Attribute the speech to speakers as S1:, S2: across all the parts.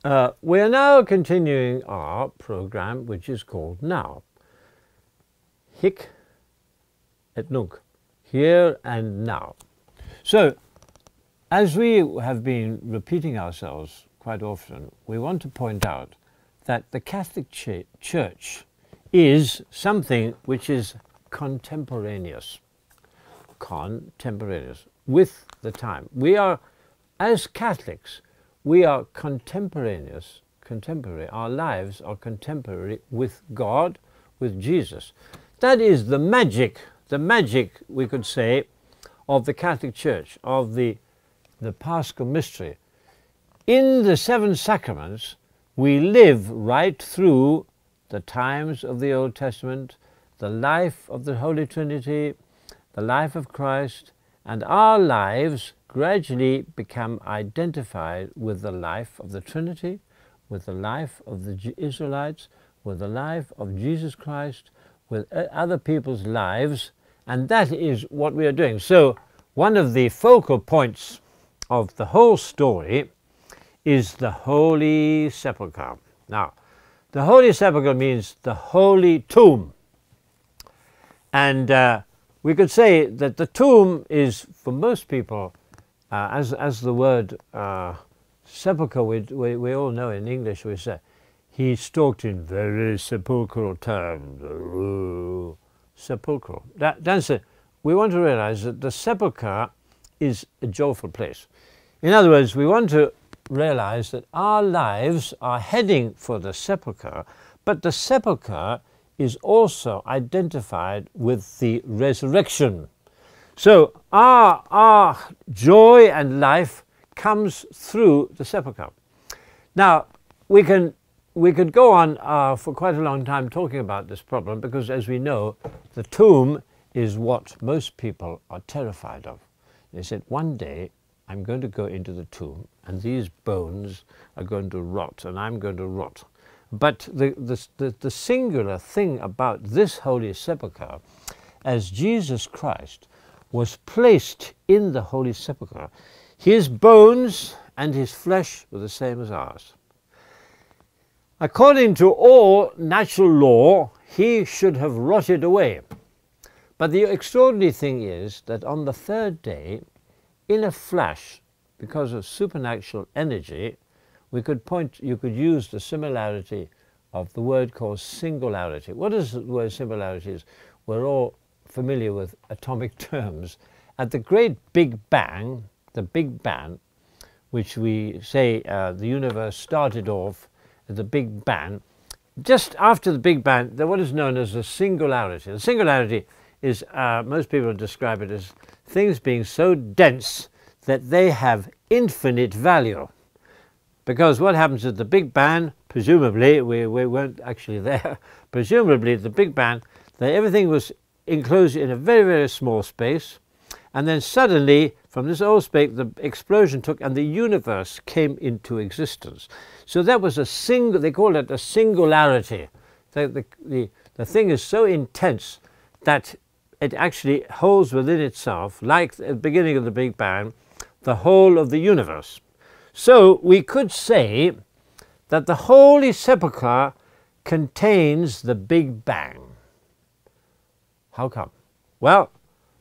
S1: We are now continuing our program, which is called Now. Hic et nunc, here and now. So, as we have been repeating ourselves quite often, we want to point out that the Catholic Church is something which is contemporaneous with the time. We are, as Catholics, we are contemporary. Our lives are contemporary with God, with Jesus. That is the magic, we could say, of the Catholic Church, of the Paschal mystery. In the seven sacraments, we live right through the times of the Old Testament, the life of the Holy Trinity, the life of Christ, and our lives gradually become identified with the life of the Trinity, with the life of the Israelites, with the life of Jesus Christ, with other people's lives, and that is what we are doing. So one of the focal points of the whole story is the Holy Sepulchre. Now, the Holy Sepulchre means the Holy Tomb. And we could say that the tomb is, for most people, as the word sepulchre, we all know in English, we say, he talked in very sepulchral terms. Sepulchral. That's it. We want to realize that the sepulchre is a joyful place. In other words, we want to realize that our lives are heading for the sepulchre, but the sepulchre is also identified with the resurrection. So our joy and life comes through the sepulchre. Now, we could go on for quite a long time talking about this problem, because as we know, the tomb is what most people are terrified of. They said, one day I'm going to go into the tomb and these bones are going to rot and I'm going to rot. But the singular thing about this Holy Sepulchre, as Jesus Christ was placed in the Holy Sepulchre, his bones and his flesh were the same as ours. According to all natural law, he should have rotted away. But the extraordinary thing is that on the third day, in a flash, because of supernatural energy, you could use the similarity of the word called singularity. What is the word singularity? We're all familiar with atomic terms. At the great Big Bang, which we say the universe started off at the Big Bang, just after the Big Bang, there was what is known as a singularity. The singularity is, most people describe it as things being so dense that they have infinite value. Because what happens at the Big Bang, presumably, we weren't actually there, presumably at the Big Bang, that everything was enclosed in a very, very small space, and then suddenly, from this old space, the explosion took and the universe came into existence. So that was they call it a singularity. The thing is so intense that it actually holds within itself, like at the beginning of the Big Bang, the whole of the universe. So we could say that the Holy Sepulchre contains the Big Bang. How come? Well,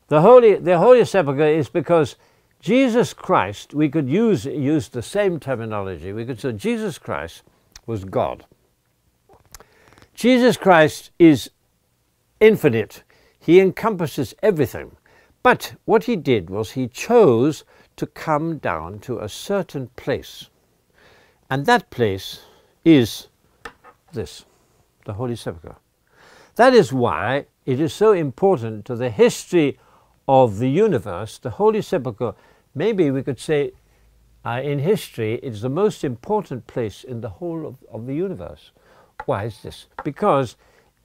S1: the Holy Sepulchre is because Jesus Christ, we could use the same terminology. We could say Jesus Christ was God. Jesus Christ is infinite. He encompasses everything. But what he did was he chose to come down to a certain place. And that place is this, the Holy Sepulchre. That is why it is so important to the history of the universe. The Holy Sepulchre, maybe we could say in history, it's the most important place in the whole of the universe. Why is this? Because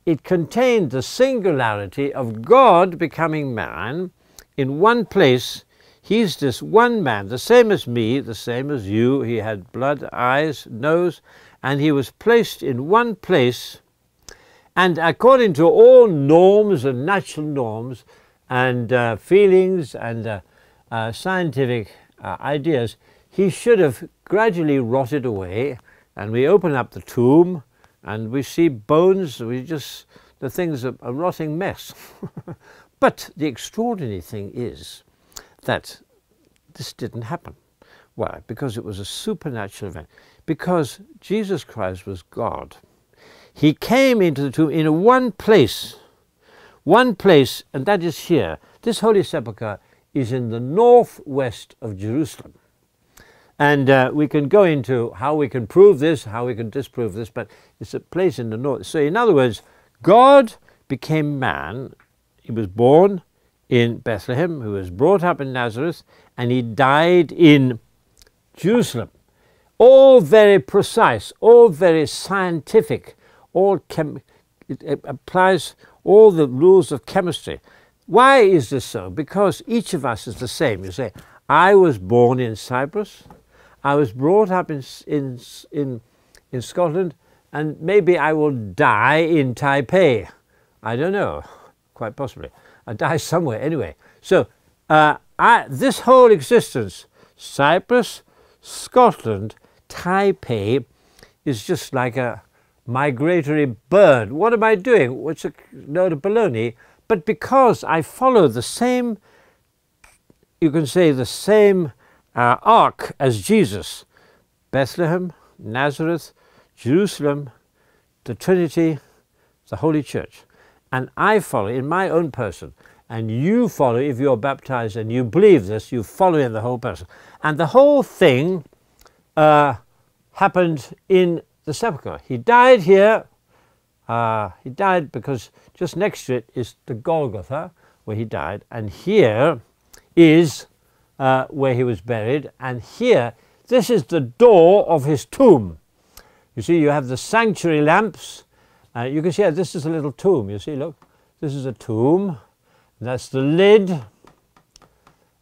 S1: it contained the singularity of God becoming man in one place. He's this one man, the same as me, the same as you. He had blood, eyes, nose, and he was placed in one place. And according to all norms and natural norms and feelings and scientific ideas, he should have gradually rotted away and we open up the tomb and we see bones, the thing's a rotting mess. But the extraordinary thing is that this didn't happen. Why? Because it was a supernatural event. Because Jesus Christ was God. He came into the tomb in one place, and that is here. This Holy Sepulchre is in the northwest of Jerusalem. And we can go into how we can prove this, how we can disprove this, but it's a place in the north. So in other words, God became man. He was born in Bethlehem, he was brought up in Nazareth, and he died in Jerusalem. All very precise, all very scientific, it applies all the rules of chemistry. Why is this so? Because each of us is the same. You say, I was born in Cyprus, I was brought up in Scotland, and maybe I will die in Taipei. I don't know, quite possibly. I die somewhere anyway. So this whole existence, Cyprus, Scotland, Taipei, is just like a migratory bird. What am I doing? It's a load of baloney. But because I follow the same, you can say the same arc as Jesus, Bethlehem, Nazareth, Jerusalem, the Trinity, the Holy Church. And I follow in my own person, and you follow, if you're baptized and you believe this, you follow in the whole person. And the whole thing happened in the sepulchre. He died here. He died because just next to it is the Golgotha, where he died, and here is where he was buried, and here, this is the door of his tomb. You see, you have the sanctuary lamps. You can see this is a little tomb. You see, look, this is a tomb. That's the lid,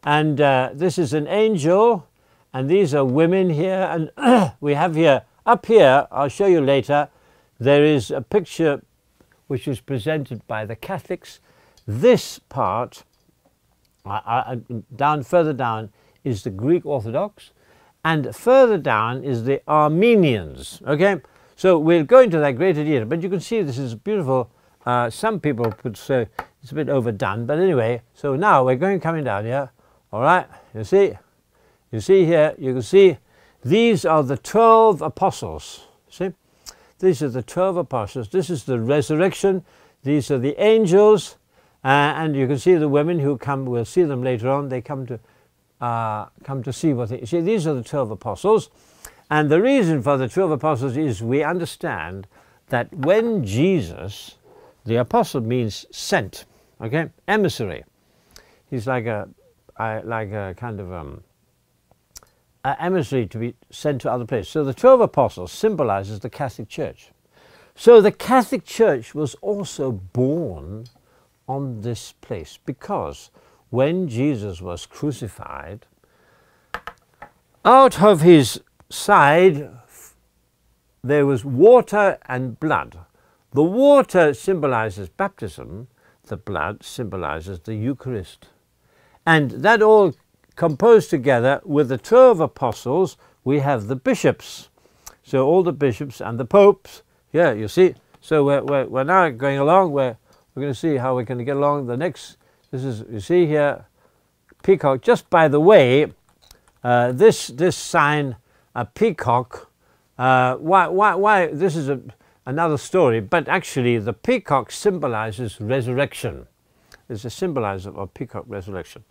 S1: and this is an angel, and these are women here, and we have here, up here, I'll show you later, there is a picture which is presented by the Catholics. This part, further down, is the Greek Orthodox, and further down is the Armenians. Okay, so we'll go into that greater detail, but you can see this is beautiful. Some people could say it's a bit overdone, but anyway, so now we're coming down here. All right, you see here, you can see these are the 12 apostles. See, these are the 12 apostles. This is the resurrection. These are the angels, and you can see the women who come. We'll see them later on. They come to see what they see. These are the 12 apostles, and the reason for the 12 apostles is we understand that when Jesus, the apostle means sent, okay, emissary. He's like a kind of emissary to be sent to other places. So the 12 apostles symbolizes the Catholic Church. So the Catholic Church was also born on this place, because when Jesus was crucified, out of his side there was water and blood. The water symbolizes baptism, the blood symbolizes the Eucharist. And that all composed together with the 12 apostles, we have the bishops. So all the bishops and the popes, yeah, you see. So we're now going along, we're going to see how we're going to get along. The next, this is, you see here, peacock. Just by the way, this sign, a peacock, why this is another story, but actually the peacock symbolizes resurrection. It's a symbolizer of peacock resurrection.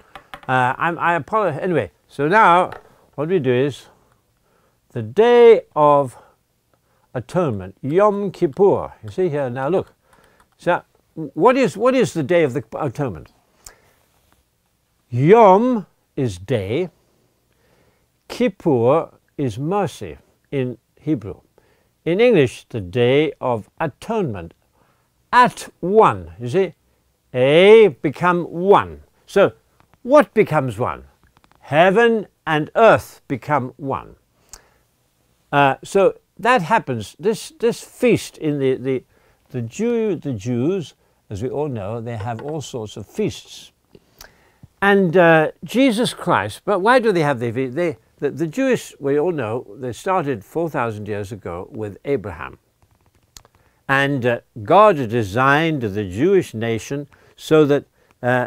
S1: I apologize. Anyway, so now what we do is the Day of Atonement, Yom Kippur. You see here now. Look. So what is the Day of the Atonement? Yom is day. Kippur is mercy in Hebrew. In English, the Day of Atonement. At one. You see, A become one. So what becomes one? Heaven and earth become one. So that happens. This feast in the Jews, as we all know, they have all sorts of feasts. And Jesus Christ, but why do they have their feast? the Jewish, we all know, they started 4,000 years ago with Abraham. And God designed the Jewish nation so that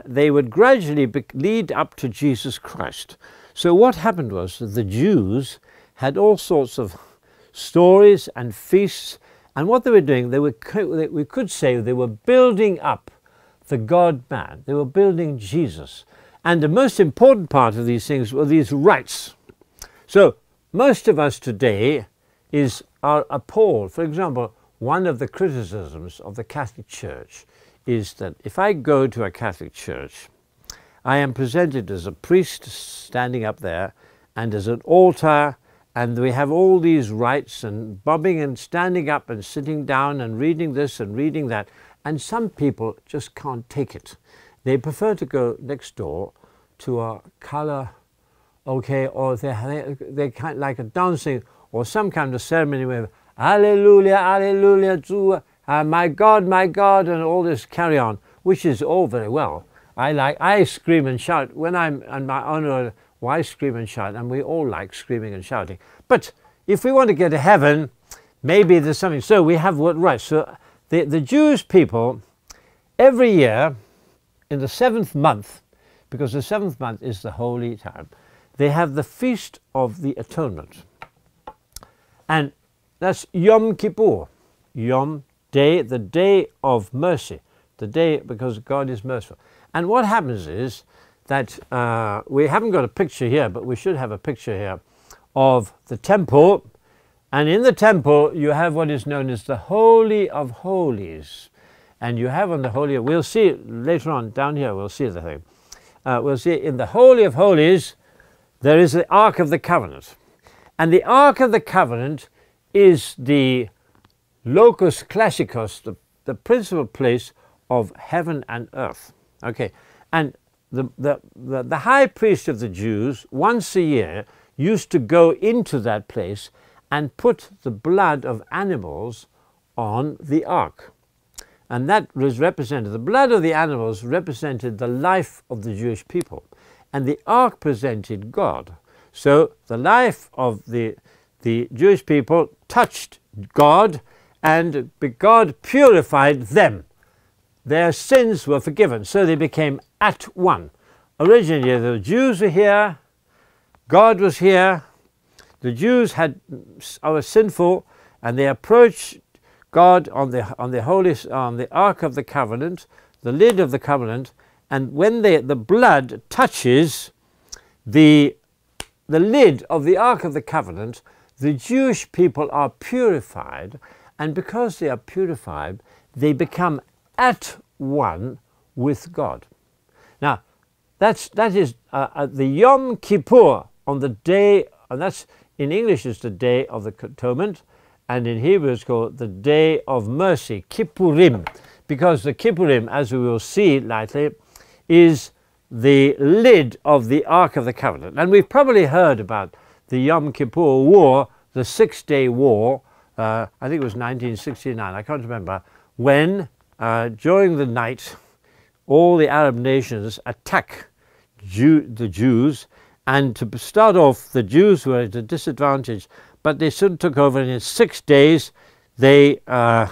S1: they would gradually lead up to Jesus Christ. So what happened was that the Jews had all sorts of stories and feasts, and what they were doing, we could say they were building up the God-man. They were building Jesus. And the most important part of these things were these rites. So most of us today are appalled. For example, one of the criticisms of the Catholic Church is that if I go to a Catholic church, I am presented as a priest standing up there and as an altar, and we have all these rites and bobbing and standing up and sitting down and reading this and reading that. And some people just can't take it. They prefer to go next door to a color, okay, or they kind of like a dancing or some kind of ceremony where Alleluia, Alleluia, my God, and all this carry on, which is all very well. I scream and shout when I'm on my honor. Why scream and shout? And we all like screaming and shouting. But if we want to get to heaven, maybe there's something. So we have what right. So the Jewish people, every year, in the 7th month, because the 7th month is the holy time, they have the Feast of the Atonement. And that's Yom Kippur. Yom, day, the day of mercy. The day because God is merciful. And what happens is that we haven't got a picture here, but we should have a picture here of the temple. And in the temple, you have what is known as the Holy of Holies. And you have on the Holy, we'll see later on down here, we'll see the thing. We'll see in the Holy of Holies, there is the Ark of the Covenant. And the Ark of the Covenant is the locus classicus, the principal place of heaven and earth. Okay, and the high priest of the Jews, once a year, used to go into that place and put the blood of animals on the ark. And that was represented, the blood of the animals represented the life of the Jewish people. And the ark presented God. So the life of the Jewish people touched God, and God purified them. Their sins were forgiven, so they became at one. Originally, the Jews were here, God was here, the Jews were sinful, and they approached God on the Ark of the Covenant, the lid of the covenant, and when the blood touches the lid of the Ark of the Covenant, the Jewish people are purified, and because they are purified, they become at one with God. Now, that is the Yom Kippur on the day, and that's in English is the Day of the Atonement, and in Hebrew it's called the Day of Mercy, Kippurim, because the Kippurim, as we will see lightly, is the lid of the Ark of the Covenant. And we've probably heard about the Yom Kippur War, the 6-day war, I think it was 1969, I can't remember, when during the night all the Arab nations attack the Jews, and to start off the Jews were at a disadvantage, but they soon took over, and in 6 days they had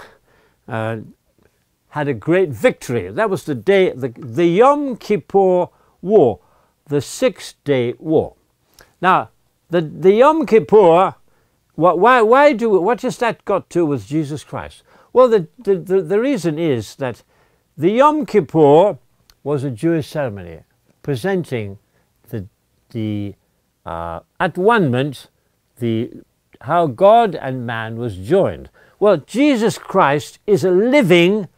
S1: a great victory. That was the day, the Yom Kippur War, the 6-day war. Now, the Yom Kippur, what has that got to do with Jesus Christ? Well, the reason is that the Yom Kippur was a Jewish ceremony presenting the at-one-ment, how God and man was joined. Well, Jesus Christ is a living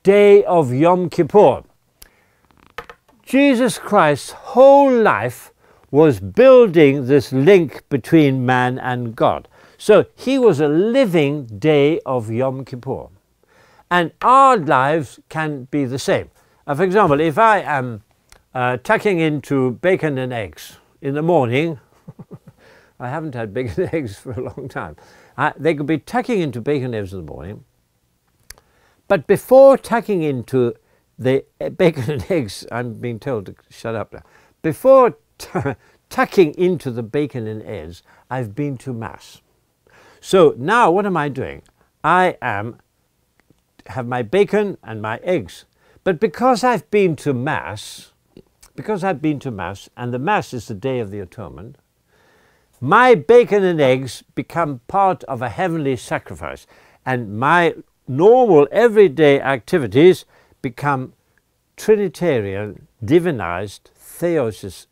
S1: day of Yom Kippur. Jesus Christ's whole life was building this link between man and God. So he was a living day of Yom Kippur. And our lives can be the same. For example, if I am tucking into bacon and eggs in the morning, I haven't had bacon and eggs for a long time. They could be tucking into bacon and eggs in the morning, but before tucking into the bacon and eggs, I'm being told to shut up now. Before tucking into the bacon and eggs, I've been to Mass. So now what am I doing? I have my bacon and my eggs. But because I've been to Mass, and the Mass is the Day of the Atonement, my bacon and eggs become part of a heavenly sacrifice, and my normal everyday activities become Trinitarian, divinized, theosis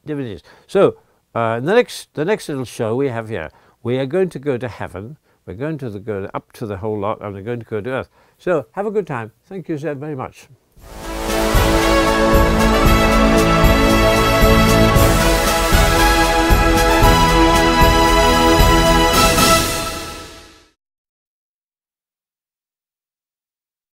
S1: divinities. So the next little show we have here, we are going to go to heaven, we're going to go up to the whole lot, and we're going to go to earth. So have a good time. Thank you so very much.